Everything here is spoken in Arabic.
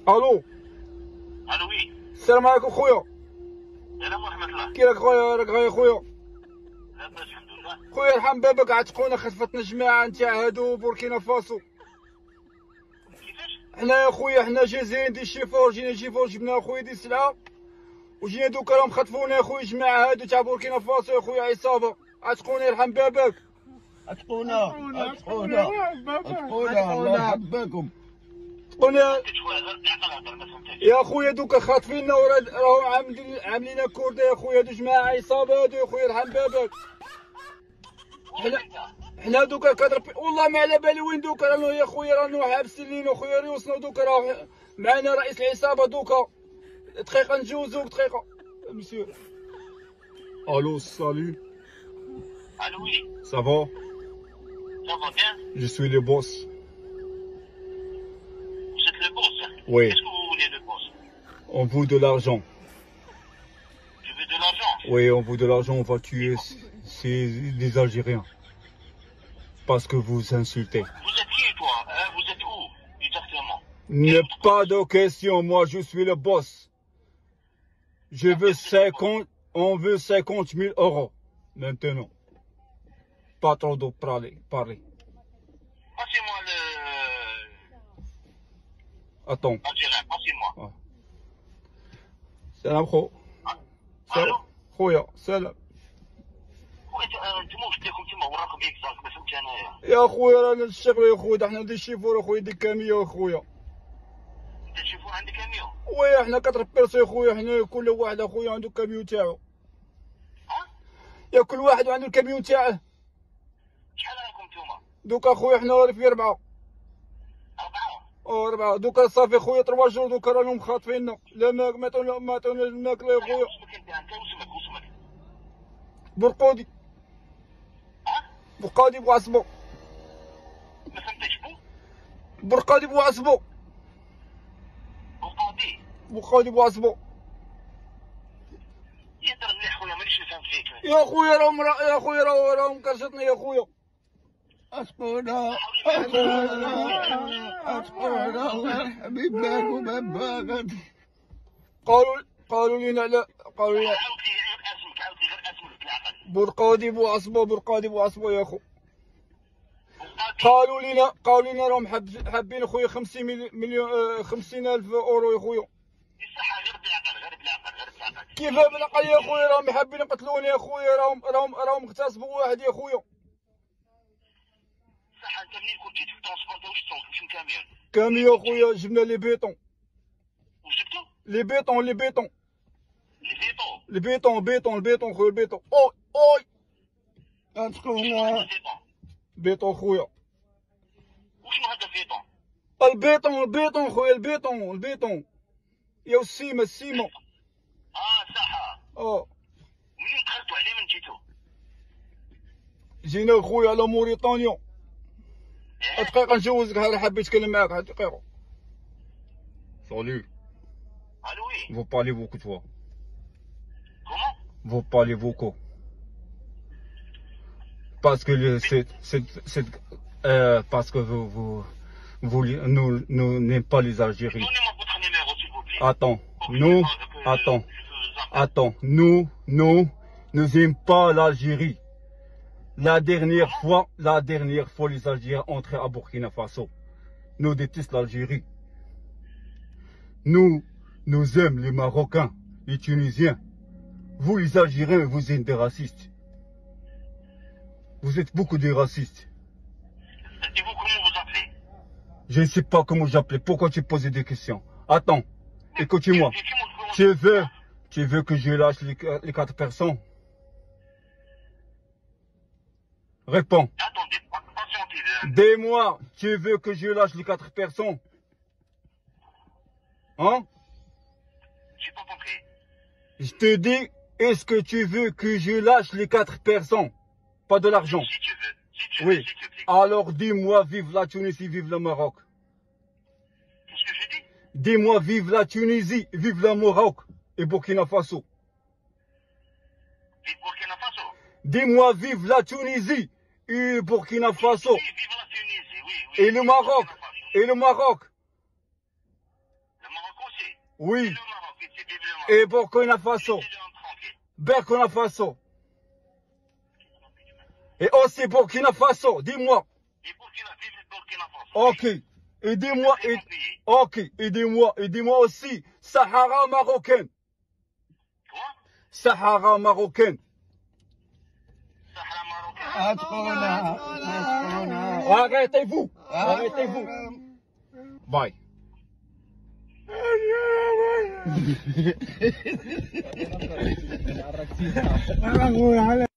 الو. الو وي. السلام عليكم خويا. السلام ورحمة الله. كي راك خويا؟ راك غاية خويا؟ لاباس الحمد لله. خويا الحمد بابك عتقونا، خطفتنا جماعة نتاع هادو بوركينا فاسو. كيفاش؟ حنا يا خويا حنا جازين دي شيفور، جينا شيفور جبنا خويا دي سلعة وجينا دوكا راهم خطفونا يا خويا جماعة هادو تاع بوركينا فاسو يا خويا عصابة. عتقونا يرحم بابك. عتقونا الله يرحم بكم. عتقونا شوية غير تعقل هضر ما فهمتش. يا خويا دوكا خاطفيننا راهم عاملين كوردة يا خويا، هادو جماعة عصابة هادو يا خويا يرحم بابك. حنا دوكا كضرب والله ما على بالي وين دوكا، رانو يا خويا رانو حابسين لينا خويا ريوسنا دوكا، راه معنا رئيس العصابة دوكا. دقيقة نجوزوك دقيقة مسيو. الو سالي. الو وي. سافا؟ سافا بيان. Je suis le boss. Vous êtes le boss? Oui. Qu'est-ce que vous voulez le boss? On veut de l'argent. Je veux de l'argent. Oui, on veut de l'argent, on va tuer les Algériens. Parce que vous insultez. Vous êtes qui toi? Vous êtes où exactement? Pas de question, moi je suis le boss. Je veux 50, on veut 50 000 euros. Maintenant. Pas trop de parler. Passez-moi le. Attends. Algérien, passez-moi. سلام خو. الو. خويا سلام. انتوما واش ديركم تما وراكم اكزاكت ما فهمتش انايا. يا خويا رانا نشتغلوا يا خويا، حنا دي شيفور يا خويا، دي كاميو يا خويا. انت تشوفوا عندك كاميو؟ وي حنا 4 بيرسون يا خويا، حنا كل واحد اخويا عنده الكاميو تاعو. ها؟ يا كل واحد عنده الكاميو تاعه. شحال راكم نتوما؟ دوكا خويا حنا في 4. 4؟ 4 دوكا صافي خويا 3 جور دوكا راهم خاطفيننا. لا ما عطوناش الماكله يا خويا. واسمك انت واسمك؟ برقودي. ها؟ برقادي بوعصبو. ما فهمتش بو؟ برقادي بوعصبو. بوقاضي. برقادي بوعصبو. يهدر مليح خويا مانيش نفهم فيك. يا خويا راهم كرشطنا يا خويا. عتقونا الله يرحم بابك. قالوا لنا على قالوا لنا عاودي غير اسمك بالعقل. برقادي بوعصبو يا خو. قالوا لنا راهم حابين خويا 50 مليون 50,000 اورو يا خويا. الصحة غير بالعقل. كيف بالعقل يا خويا؟ راهم حابين يقتلوني يا خويا، راهم اغتصبوا واحد يا خويا. صح. انت منين كنت جيت في الترونسبورت؟ واش كاميون؟ كاميو خويا جبنا لي بيطون. واش جبتو؟ لي بيطون. لي فيتو. البيطون خويا البيطون. اوي عتقونا بيطون خويا. وشنو هذا الفيتون؟ البيطون خويا البيطون يا السيمة. صح. منين دخلتوا عليه من جيتو؟ جينا خويا على موريتانيا. دقيقة نجوزك، هذا حبيت نتكلم معاك دقيقة. Salut. الو وي. Vous parlez beaucoup toi. كومون؟ Vous parlez beaucoup. Parce que parce que vous nous n'aimez pas les Algériens. Donnez-moi votre numéro s'il vous plaît. Attends, nous n'aimons pas l'Algérie. La dernière fois, les Algériens entraient à Burkina Faso. Nous détestons l'Algérie. Nous aimons les Marocains, les Tunisiens. Vous, les Algériens, vous êtes des racistes. Vous êtes beaucoup de racistes. Dites-vous comment vous appelez? Je ne sais pas comment j'appelle. Pourquoi tu poses des questions? Attends, écoute-moi. Tu veux que je lâche les 4 personnes? Réponds. Attendez, patientez. Dis-moi, tu veux que je lâche les 4 personnes? Hein? J'ai pas compris. Je te dis, est-ce que tu veux que je lâche les 4 personnes? Pas de l'argent. Si tu veux. Oui. S'il te plaît. Alors dis-moi, vive la Tunisie, vive le Maroc. Qu'est-ce que j'ai dit? Dis-moi, vive la Tunisie, vive le Maroc et Burkina Faso. Vive Burkina Faso. Dis-moi, vive la Tunisie et Burkina Faso. Oui, vive la Tunisie, oui. Et le Maroc. Burkina Faso. Et le Maroc. Le Maroc. Oui. Le Maroc, ici, vive le Maroc. Et Burkina Faso. Laissez-le tranquille. Burkina Faso. Et aussi Burkina Faso. Dis-moi. Et Burkina, vive le Burkina Faso. Ok. Et dis-moi. C'est mon pays. Ok. Et dis-moi aussi. Sahara marocaine. Quoi? Sahara marocaine. Sahara marocain. أسقونا Arrêtez-vous. Arrêtez-vous. Bye. أسقونا